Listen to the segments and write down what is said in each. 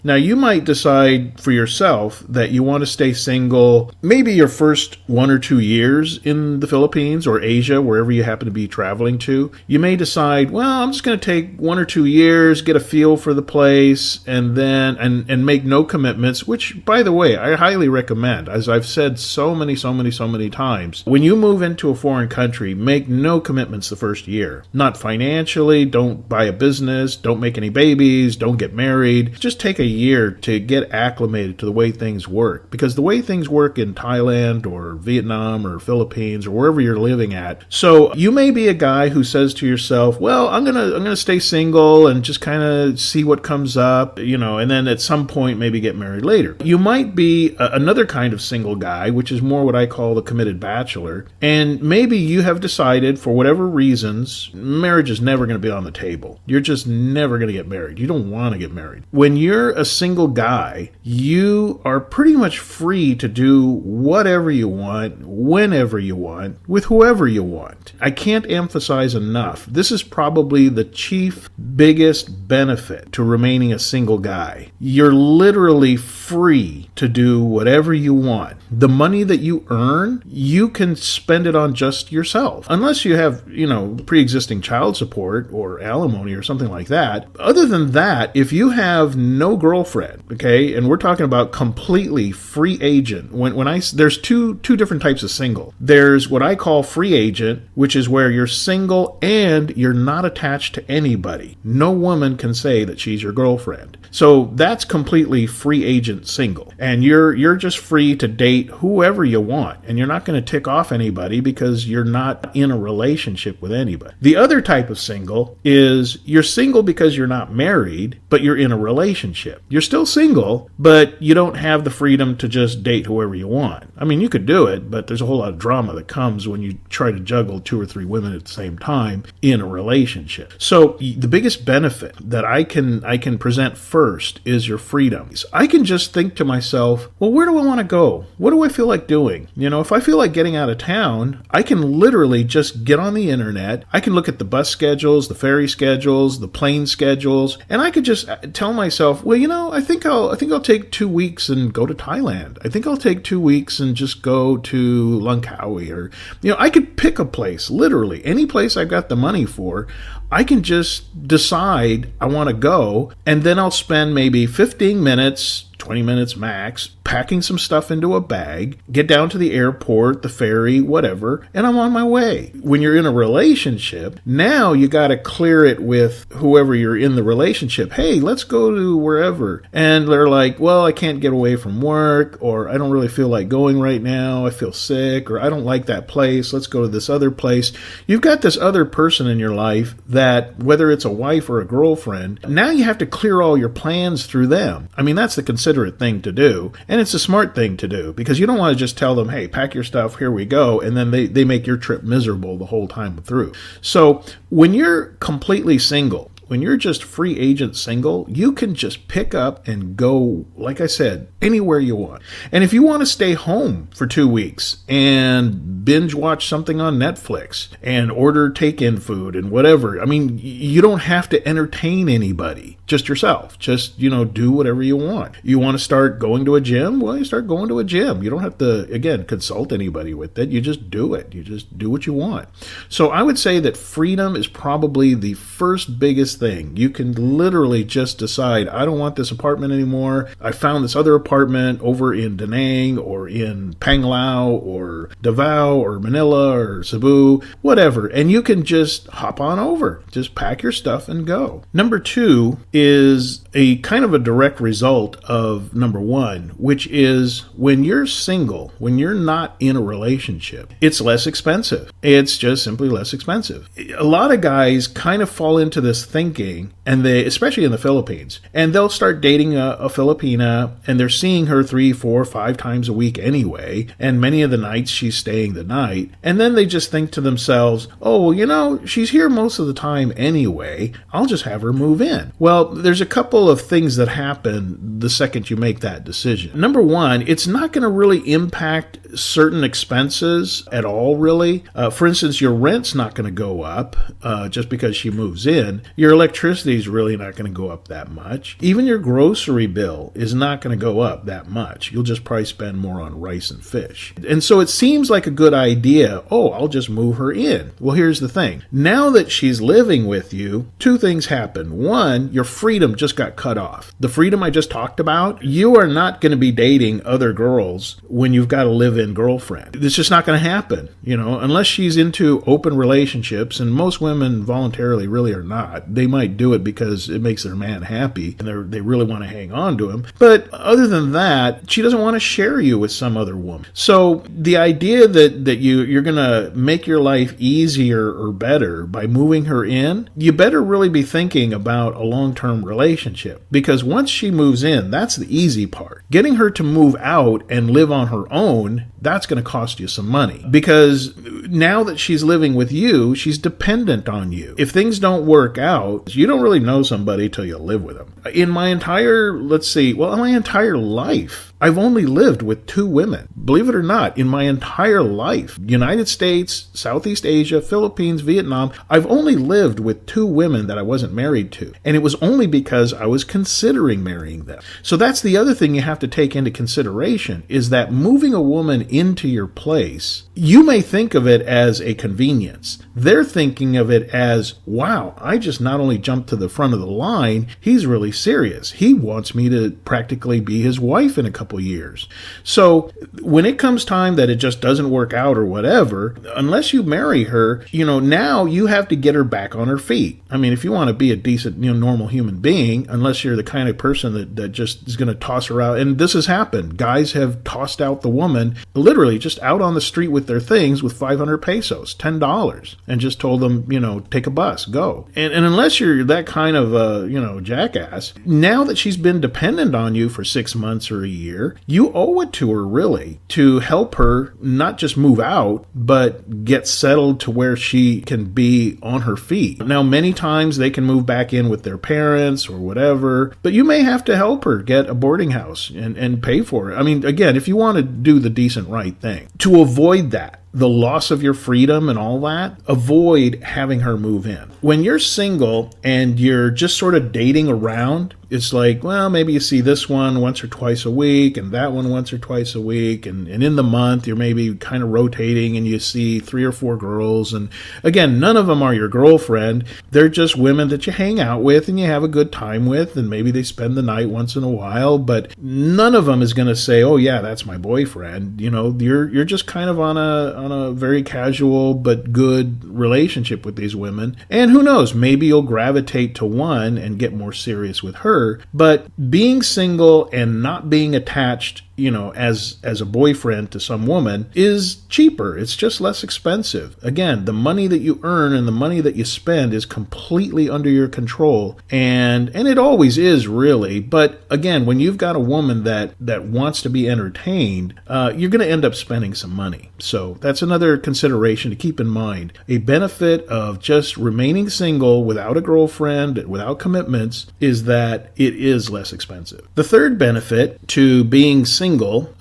Now, you might decide for yourself that you want to stay single maybe your first 1 or 2 years in the Philippines or Asia, wherever you happen to be traveling to. You may decide, well, I'm just going to take 1 or 2 years, get a feel for the place, and then and make no commitments, which, by the way, I highly recommend. As I've said so many times, when you move into a foreign country, make no commitments the first year. Not financially, don't buy a business, don't make any babies, don't get married. Just take a year to get acclimated to the way things work. Because the way things work in Thailand or Vietnam or Philippines or wherever you're living at. So you may be a guy who says to yourself, well, I'm gonna stay single and just kind of see what comes up, and then at some point maybe get married later. You might be another kind of single guy, which is more what I call the committed bachelor, and maybe you have decided for whatever reasons, marriage is never going to be on the table. You're just never going to get married. You don't want to get married. When you're a single guy, you are pretty much free to do whatever you want, whenever you want, with whoever you want. I can't emphasize enough. This is probably the chief, biggest benefit to remaining a single guy. You're literally free to do whatever you want. The money that you earn, you can spend it on just yourself. Unless you have, pre-existing child support or alimony or something like that. Other than that, if you have no girlfriend, okay, and we're talking about completely free agent, there's two different types of single. There's what I call free agent, which is where you're single and you're not attached to anybody. No woman can say that she's your girlfriend. So that's completely free agent single. And you're just free to date whoever you want. And you're not going to tick off anybody because you're not in a relationship with anybody. The other type of single is you're single because you're not married, but you're in a relationship. You're still single, but you don't have the freedom to just date whoever you want. I mean, you could do it, but there's a whole lot of drama that comes when you try to juggle 2 or 3 women at the same time in a relationship. So the biggest benefit that I can present first is your freedom. I can just think to myself, well, where do I want to go? What do I feel like doing? If I feel like getting out of town, I can literally just get on the internet. I can look at the bus schedules, the ferry schedules, the plane schedules, and I could just tell myself, well, I think I'll take 2 weeks and go to Thailand. I think I'll take 2 weeks and just go to Langkawi, or I could pick a place, literally any place I've got the money for. I can just decide I want to go, and then I'll spend maybe 15 minutes, 20 minutes max, packing some stuff into a bag, get down to the airport, the ferry, whatever, and I'm on my way. When you're in a relationship, now you got to clear it with whoever you're in the relationship. Hey, let's go to wherever. And they're like, well, I can't get away from work, or I don't really feel like going right now. I feel sick, or I don't like that place. Let's go to this other place. You've got this other person in your life that, whether it's a wife or a girlfriend, now you have to clear all your plans through them. I mean, that's the considerate thing to do, and it's a smart thing to do, because you don't want to just tell them, hey, pack your stuff, here we go, and then they make your trip miserable the whole time through. So when you're completely single, when you're just free agent single, you can just pick up and go, like I said, anywhere you want. And if you want to stay home for 2 weeks and binge watch something on Netflix and order take-in food and whatever, I mean, you don't have to entertain anybody, just yourself. Just, do whatever you want. You want to start going to a gym? Well, you start going to a gym. You don't have to, again, consult anybody with it. You just do it. You just do what you want. So I would say that freedom is probably the first biggest thing. You can literally just decide, I don't want this apartment anymore. I found this other apartment over in Da Nang or in Panglao or Davao or Manila or Cebu, whatever. And you can just hop on over. Just pack your stuff and go. Number 2 is a kind of a direct result of number 1, which is when you're single, when you're not in a relationship, it's less expensive. It's just simply less expensive. A lot of guys kind of fall into this thinking, and they, especially in the Philippines, and they'll start dating a Filipina, and they're seeing her 3, 4, 5 times a week anyway, and many of the nights she's staying the night, and then they just think to themselves, oh, well, she's here most of the time anyway, I'll just have her move in. Well, there's a couple of things that happen the second you make that decision. Number 1, it's not going to really impact certain expenses at all, really. For instance, your rent's not going to go up just because she moves in. Your electricity is really not going to go up that much. Even your grocery bill is not going to go up that much. You'll just probably spend more on rice and fish. And so it seems like a good idea. Oh, I'll just move her in. Well, here's the thing. Now that she's living with you, two things happen. One, your freedom just got cut off. The freedom I just talked about, you are not going to be dating other girls when you've got a live-in girlfriend. It's just not going to happen, unless she's into open relationships, and most women voluntarily really are not. They might do it because it makes their man happy and they really want to hang on to him. But other than that, she doesn't want to share you with some other woman. So the idea that you're going to make your life easier or better by moving her in, you better really be thinking about a long-term relationship, because once she moves in, that's the easy part. Getting her to move out and live on her own, that's going to cost you some money, because now that she's living with you, she's dependent on you. If things don't work out, you don't really know somebody till you live with them. In my entire life, I've only lived with 2 women. Believe it or not, in my entire life, United States, Southeast Asia, Philippines, Vietnam, I've only lived with 2 women that I wasn't married to. And it was only because I was considering marrying them. So that's the other thing you have to take into consideration, is that moving a woman into your place, you may think of it as a convenience. They're thinking of it as, wow, I just not only jumped to the front of the line, he's really serious. He wants me to practically be his wife in a couple years. So when it comes time that it just doesn't work out or whatever, unless you marry her, now you have to get her back on her feet. I mean, if you want to be a decent, normal human being, unless you're the kind of person that just is going to toss her out. And this has happened. Guys have tossed out the woman literally just out on the street with their things with 500 pesos, $10, and just told them, take a bus, go. And unless you're that kind of jackass, now that she's been dependent on you for 6 months or a year, you owe it to her, really, to help her not just move out, but get settled to where she can be on her feet. Now, many times they can move back in with their parents or whatever, but you may have to help her get a boarding house and pay for it. I mean, again, if you want to do the decent right thing, to avoid that, the loss of your freedom and all that, avoid having her move in. When you're single and you're just sort of dating around, it's like, well, maybe you see this one once or twice a week and that one once or twice a week. And in the month, you're maybe kind of rotating and you see 3 or 4 girls. And again, none of them are your girlfriend. They're just women that you hang out with and you have a good time with. And maybe they spend the night once in a while. But none of them is going to say, oh, yeah, that's my boyfriend. You're just kind of on a very casual but good relationship with these women. And who knows, maybe you'll gravitate to one and get more serious with her. But being single and not being attached, as a boyfriend to some woman is cheaper. It's just less expensive. Again, the money that you earn and the money that you spend is completely under your control. And it always is, really. But again, when you've got a woman that wants to be entertained, you're going to end up spending some money. So that's another consideration to keep in mind. A benefit of just remaining single without a girlfriend, without commitments, is that it is less expensive. The third benefit to being single,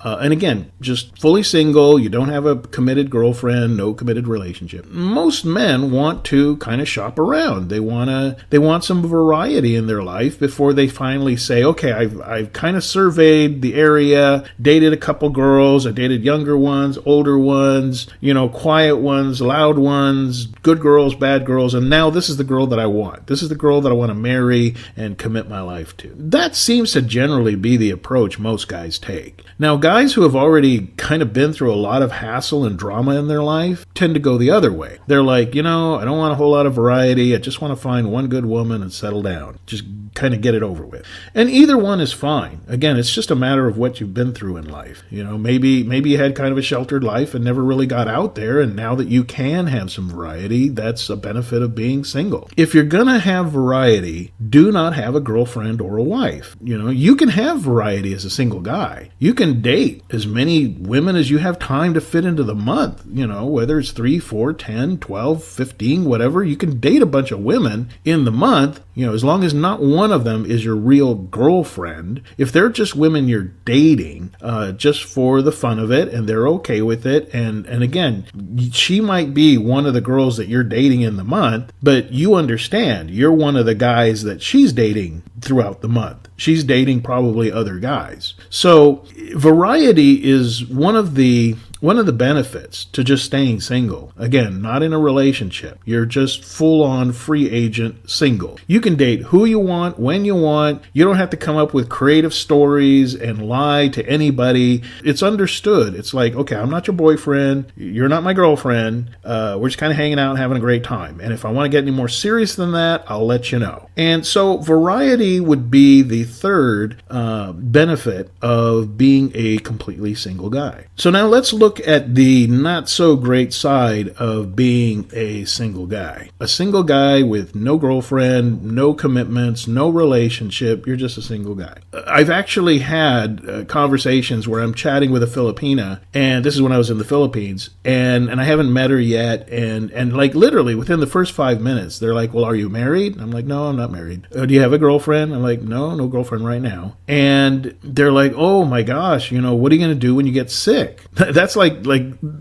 and again, just fully single, you don't have a committed girlfriend, no committed relationship. Most men want to kind of shop around. They want some variety in their life before they finally say, okay, I've kind of surveyed the area, dated a couple girls, I dated younger ones, older ones, quiet ones, loud ones, good girls, bad girls, and now this is the girl that I want. This is the girl that I want to marry and commit my life to. That seems to generally be the approach most guys take. Now, guys who have already kind of been through a lot of hassle and drama in their life tend to go the other way. They're like, I don't want a whole lot of variety. I just want to find one good woman and settle down. Just kind of get it over with. And either one is fine. Again, it's just a matter of what you've been through in life. Maybe you had kind of a sheltered life and never really got out there, and now that you can have some variety, that's a benefit of being single. If you're going to have variety, do not have a girlfriend or a wife. You can have variety as a single guy. You can date as many women as you have time to fit into the month, whether it's 3, 4, 10, 12, 15, whatever. You can date a bunch of women in the month, as long as not one of them is your real girlfriend. If they're just women you're dating, just for the fun of it, and they're okay with it, and And again, she might be one of the girls that you're dating in the month, but you understand you're one of the guys that she's dating throughout the month. She's dating probably other guys. So variety is one of the benefits to just staying single. Again, not in a relationship. You're just full-on free agent single. You can date who you want, when you want. You don't have to come up with creative stories and lie to anybody. It's understood. It's like, okay, I'm not your boyfriend. You're not my girlfriend. We're just kind of hanging out and having a great time. And if I want to get any more serious than that, I'll let you know. And so variety would be the third benefit of being a completely single guy. So now let's look at the not so great side of being a single guy. A single guy with no girlfriend, no commitments, no relationship. You're just a single guy. I've actually had conversations where I'm chatting with a Filipina, and this is when I was in the Philippines, and I haven't met her yet, and like literally within the first 5 minutes, they're like, well, are you married? I'm like, no, I'm not married. Do you have a girlfriend? I'm like, no girlfriend right now. And they're like, oh my gosh, what are you going to do when you get sick? That's like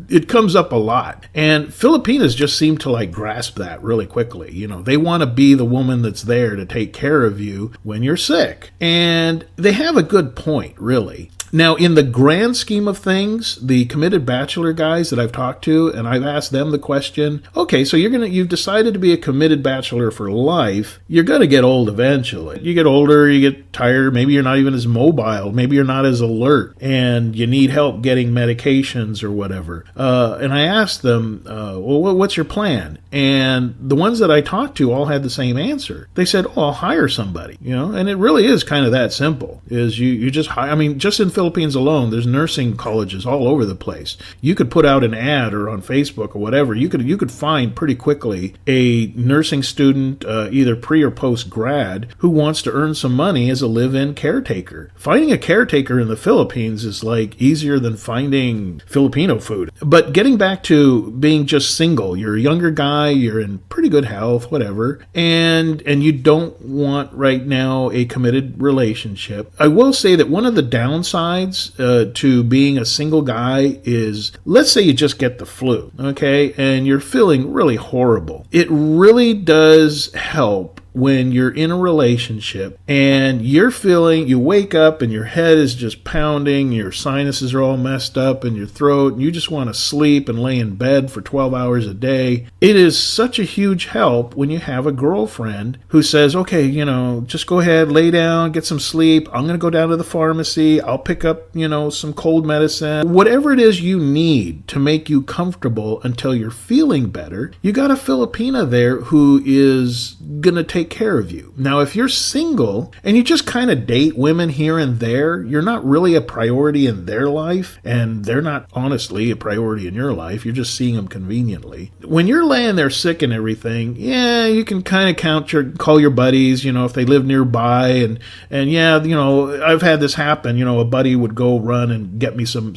it comes up a lot. And Filipinas just seem to grasp that really quickly. They want to be the woman that's there to take care of you when you're sick. And they have a good point, really. Now, in the grand scheme of things, the committed bachelor guys that I've talked to, and I've asked them the question, okay, so you've decided to be a committed bachelor for life. You're going to get old eventually. You get older, you get tired, maybe you're not even as mobile, maybe you're not as alert, and you need help getting medications or whatever. And I asked them, well, what's your plan? And the ones that I talked to all had the same answer. They said, oh, I'll hire somebody, and it really is kind of that simple, is you just hire, just in Philippines alone, there's nursing colleges all over the place. You could put out an ad or on Facebook or whatever. You could find pretty quickly a nursing student, either pre or post grad, who wants to earn some money as a live-in caretaker. Finding a caretaker in the Philippines is easier than finding Filipino food. But getting back to being just single, you're a younger guy, you're in pretty good health, whatever, and you don't want right now a committed relationship. I will say that one of the downsides to being a single guy is, let's say you just get the flu, okay, and you're feeling really horrible. It really does help when you're in a relationship and you wake up and your head is just pounding, your sinuses are all messed up in your throat, and you just want to sleep and lay in bed for 12 hours a day. It is such a huge help when you have a girlfriend who says, okay, just go ahead, lay down, get some sleep. I'm going to go down to the pharmacy. I'll pick up, some cold medicine. Whatever it is you need to make you comfortable until you're feeling better, you got a Filipina there who is going to take care of you. Now, if you're single and you just kind of date women here and there, you're not really a priority in their life, and they're not honestly a priority in your life. You're just seeing them conveniently. When you're laying there sick and everything, yeah, you can kind of call your buddies, if they live nearby, and yeah, I've had this happen. A buddy would go run and get me some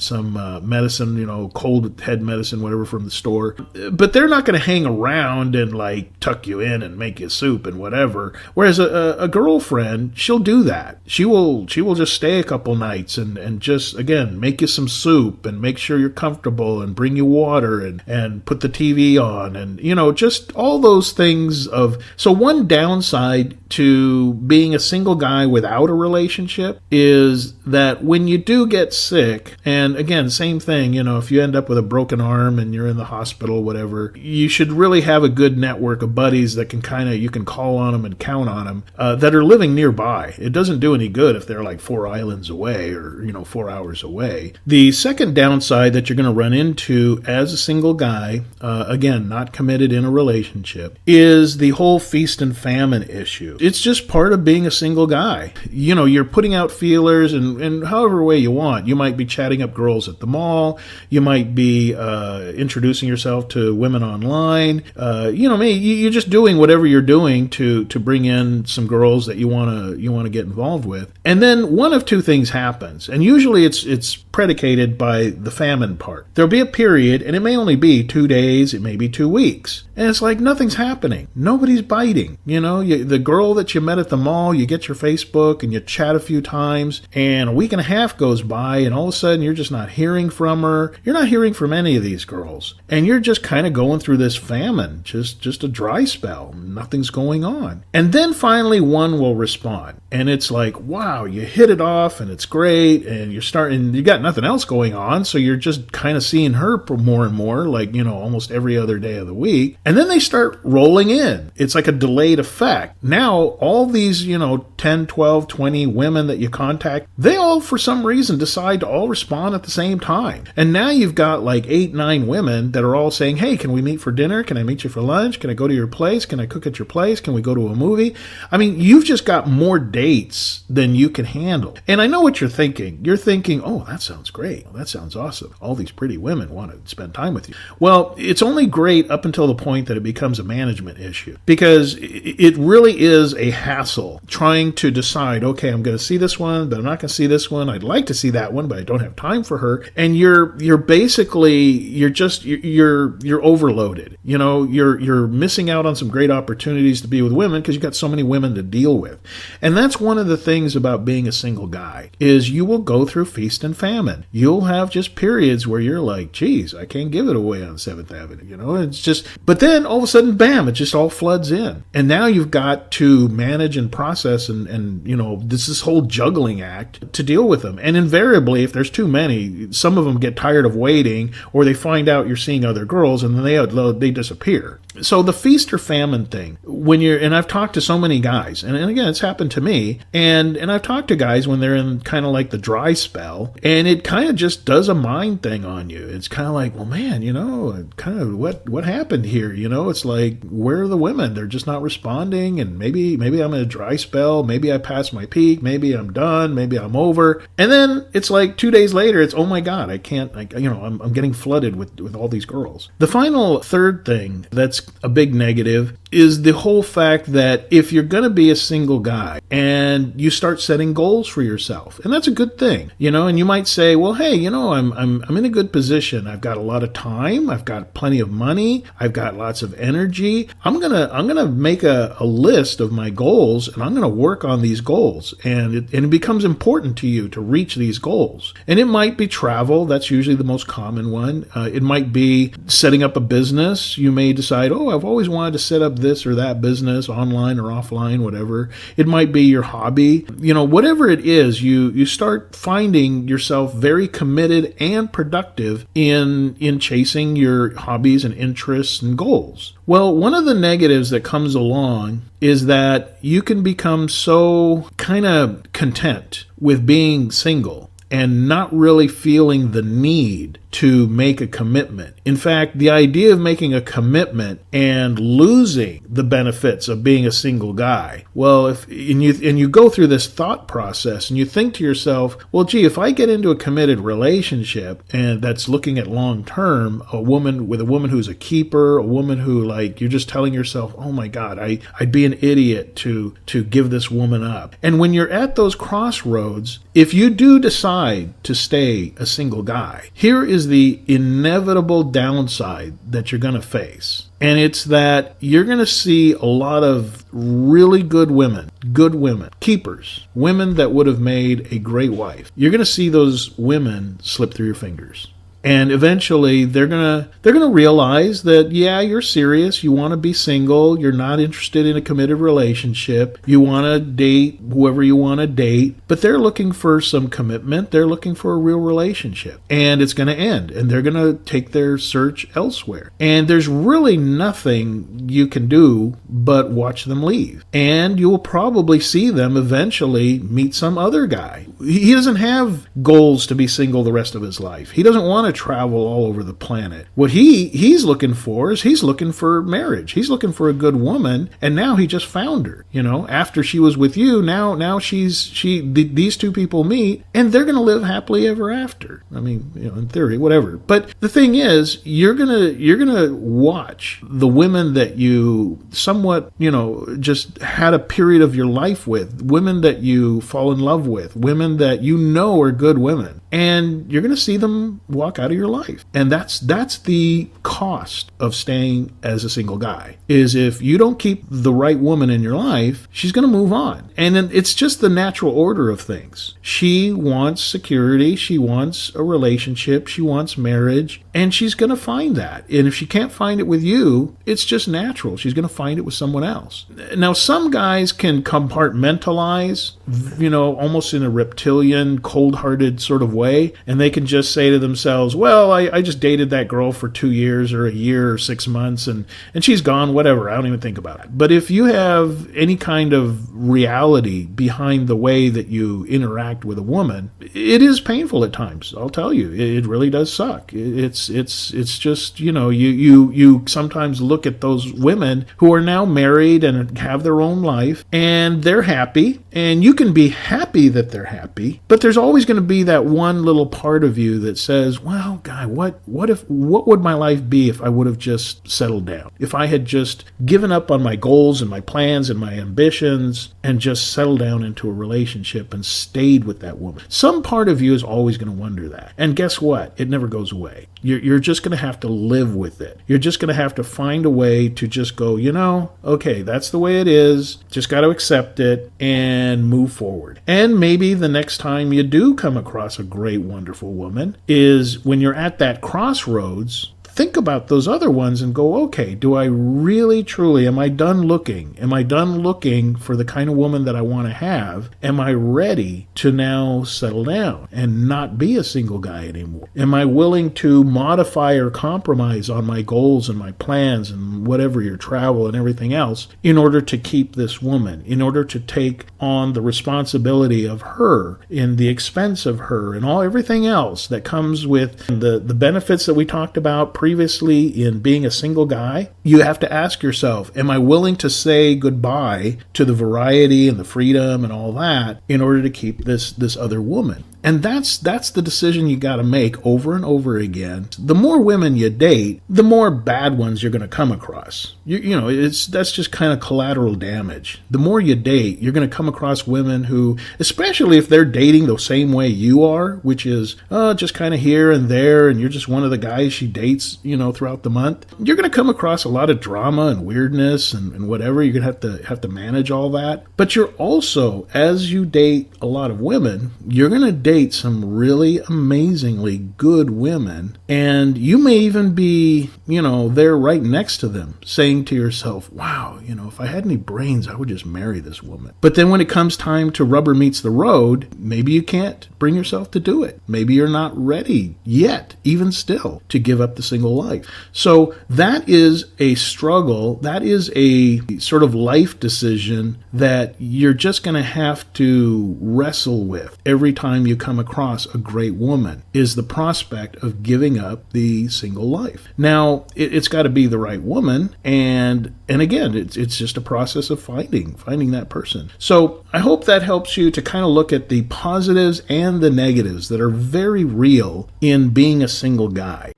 medicine, cold head medicine, whatever, from the store. But they're not going to hang around and tuck you in and make you soup and whatever. Whereas a girlfriend, she'll do that. She will just stay a couple nights and just, again, make you some soup and make sure you're comfortable and bring you water and put the TV on and, just all those things So one downside to being a single guy without a relationship is that when you do get sick, and again, same thing, if you end up with a broken arm and you're in the hospital, whatever, you should really have a good network of buddies that you can call on them and count on them, that are living nearby. It doesn't do any good if they're 4 islands away or 4 hours away. The second downside that you're going to run into as a single guy, again, not committed in a relationship, is the whole feast and famine issue. It's just part of being a single guy. You're putting out feelers and however way you want. You might be chatting up girls at the mall. You might be introducing yourself to women online. You're just doing whatever you're doing to bring in some girls that you want to get involved with. And then one of two things happens, and usually it's predicated by the famine part. There'll be a period, and it may only be 2 days, it may be 2 weeks, and it's nothing's happening. Nobody's biting. The girls girl that you met at the mall, you get your Facebook and you chat a few times, and a week and a half goes by, and all of a sudden you're just not hearing from her. You're not hearing from any of these girls. And you're just kind of going through this famine, just a dry spell. Nothing's going on. And then finally one will respond. And it's like, wow, you hit it off and it's great, and you got nothing else going on, so you're just kind of seeing her more and more, like, almost every other day of the week. And then they start rolling in. It's like a delayed effect. Now, all these, 10, 12, 20 women that you contact, they all, for some reason, decide to all respond at the same time. And now you've got like 8, 9 women that are all saying, hey, can we meet for dinner? Can I meet you for lunch? Can I go to your place? Can I cook at your place? Can we go to a movie? I mean, you've just got more dates than you can handle. And I know what you're thinking. You're thinking, oh, that sounds great. That sounds awesome. All these pretty women want to spend time with you. Well, it's only great up until the point that it becomes a management issue, because it really is a hassle trying to decide, okay, I'm going to see this one, but I'm not going to see this one. I'd like to see that one, but I don't have time for her. And you're basically, you're overloaded. You're missing out on some great opportunities to be with women because you've got so many women to deal with. And that's one of the things about being a single guy, is you will go through feast and famine. You'll have just periods where you're like, geez, I can't give it away on 7th Avenue. It's just, but then all of a sudden, bam, it just all floods in. And now you've got to manage and process and this whole juggling act to deal with them. And invariably, if there's too many, some of them get tired of waiting, or they find out you're seeing other girls and then they disappear. So the feast or famine thing, and I've talked to so many guys, and again, it's happened to me, and I've talked to guys when they're in kind of like the dry spell, and it kind of just does a mind thing on you. It's kind of like, well, man, kind of what happened here? It's like, where are the women? They're just not responding, and maybe I'm in a dry spell, maybe I passed my peak, maybe I'm done, maybe I'm over, and then it's like 2 days later, it's, oh my God, I can't, I'm getting flooded with all these girls. The final third thing that's a big negative is the whole fact that if you're going to be a single guy and you start setting goals for yourself, and that's a good thing, and you might say, well, hey, I'm in a good position. I've got a lot of time. I've got plenty of money. I've got lots of energy. I'm going to make a list of my goals, and I'm going to work on these goals. And it becomes important to you to reach these goals. And it might be travel. That's usually the most common one. It might be setting up a business. You may decide, oh, I've always wanted to set up this or that business, online or offline, whatever. It might be your hobby. Whatever it is, you start finding yourself very committed and productive in chasing your hobbies and interests and goals. Well, one of the negatives that comes along is that you can become so kind of content with being single and not really feeling the need to make a commitment. In fact, the idea of making a commitment and losing the benefits of being a single guy, well, if you go through this thought process and you think to yourself, well, gee, if I get into a committed relationship and that's looking at long term, a woman who's a keeper, a woman who, like, you're just telling yourself, oh my God, I'd be an idiot to give this woman up. And when you're at those crossroads, if you do decide to stay a single guy, here is the inevitable downside that you're going to face. And it's that you're going to see a lot of really good women, keepers, women that would have made a great wife. You're going to see those women slip through your fingers. And eventually they're gonna realize that, yeah, you're serious. You want to be single. You're not interested in a committed relationship. You want to date whoever you want to date. But they're looking for some commitment. They're looking for a real relationship. And it's going to end. And they're going to take their search elsewhere. And there's really nothing you can do but watch them leave. And you will probably see them eventually meet some other guy. He doesn't have goals to be single the rest of his life. He doesn't want to travel all over the planet. What he's looking for is he's looking for marriage. He's looking for a good woman, and now he just found her. After she was with you, now these two people meet, and they're going to live happily ever after. I mean, in theory, whatever. But the thing is, you're gonna watch the women that you somewhat, just had a period of your life with, women that you fall in love with, women that are good women, and you're going to see them walk out of your life. And that's the cost of staying as a single guy, is if you don't keep the right woman in your life, she's going to move on. And then it's just the natural order of things. She wants security. She wants a relationship. She wants marriage. And she's going to find that. And if she can't find it with you, it's just natural. She's going to find it with someone else. Now, some guys can compartmentalize, almost in a reptilian, cold-hearted sort of way. And they can just say to themselves, well, I just dated that girl for 2 years or a year or 6 months and she's gone, whatever. I don't even think about it. But if you have any kind of reality behind the way that you interact with a woman, it is painful at times. I'll tell you, it really does suck. It's just, you sometimes look at those women who are now married and have their own life and they're happy, and you can be happy that they're happy, but there's always going to be that one little part of you that says, well, guy, what would my life be if I would have just settled down? If I had just given up on my goals and my plans and my ambitions and just settled down into a relationship and stayed with that woman. Some part of you is always going to wonder that. And guess what? It never goes away. You're just going to have to live with it. You're just going to have to find a way to just go, okay, that's the way it is. Just got to accept it and move forward. And maybe the next time you do come across a great, wonderful woman is when you're at that crossroads. Think about those other ones and go, okay, do I really, truly, am I done looking? Am I done looking for the kind of woman that I want to have? Am I ready to now settle down and not be a single guy anymore? Am I willing to modify or compromise on my goals and my plans and whatever, your travel and everything else, in order to keep this woman, in order to take on the responsibility of her and the expense of her and everything else that comes with the benefits that we talked about previously in being a single guy? You have to ask yourself, am I willing to say goodbye to the variety and the freedom and all that in order to keep this other woman? And that's the decision you got to make over and over again. The more women you date, the more bad ones you're going to come across. That's just kind of collateral damage. The more you date, you're going to come across women who, especially if they're dating the same way you are, which is just kind of here and there, and you're just one of the guys she dates, throughout the month. You're going to come across a lot of drama and weirdness and whatever. You're going to have to manage all that. But you're also, as you date a lot of women, you're going to date some really amazingly good women, and you may even be, there right next to them, saying to yourself, wow, if I had any brains, I would just marry this woman. But then when it comes time to rubber meets the road, maybe you can't bring yourself to do it. Maybe you're not ready yet, even still, to give up the single life. So that is a struggle. That is a sort of life decision that you're just going to have to wrestle with every time you come across a great woman, is the prospect of giving up the single life. Now, it's got to be the right woman, and again, it's just a process of finding that person. So I hope that helps you to kind of look at the positives and the negatives that are very real in being a single guy.